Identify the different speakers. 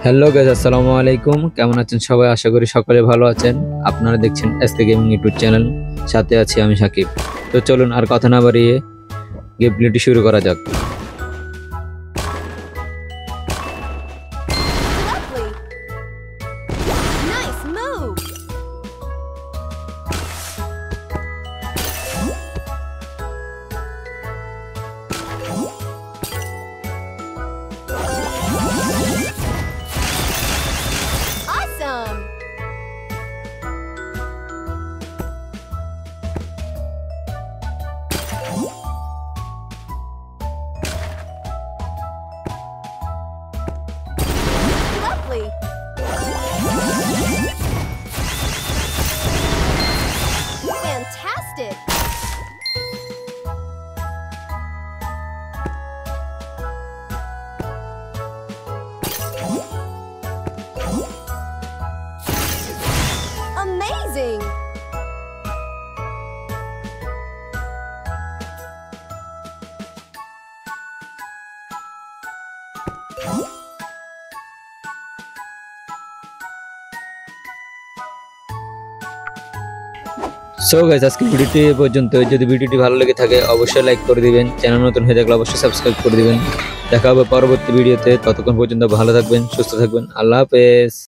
Speaker 1: Hello guys, আসসালামু আলাইকুম। কেমন আছেন সবাই? আশা করি সকলে ভালো আছেন। আপনারা দেখছেন এসকে গেমিং ইউটিউব চ্যানেল, সাথে আছি আমি সাকিব। তো চলুন আর কথা না বাড়িয়ে গেম প্লেটি শুরু করা যাক।
Speaker 2: Lovely. Nice move. Awesome. Lovely. Fantastic. Amazing.
Speaker 1: So guys, আজকে ভিডিওটি এ পর্যন্ত। যদি ভিডিওটি ভালো লেগে থাকে অবশ্যই লাইক করে দিবেন, চ্যানেল নতুন হয়ে থাকলে অবশ্যই সাবস্ক্রাইব করে দিবেন। দেখা হবে পরবর্তী ভিডিওতে। ততক্ষণ পর্যন্ত ভালো থাকবেন, সুস্থ থাকবেন। আল্লাহ হাফেজ।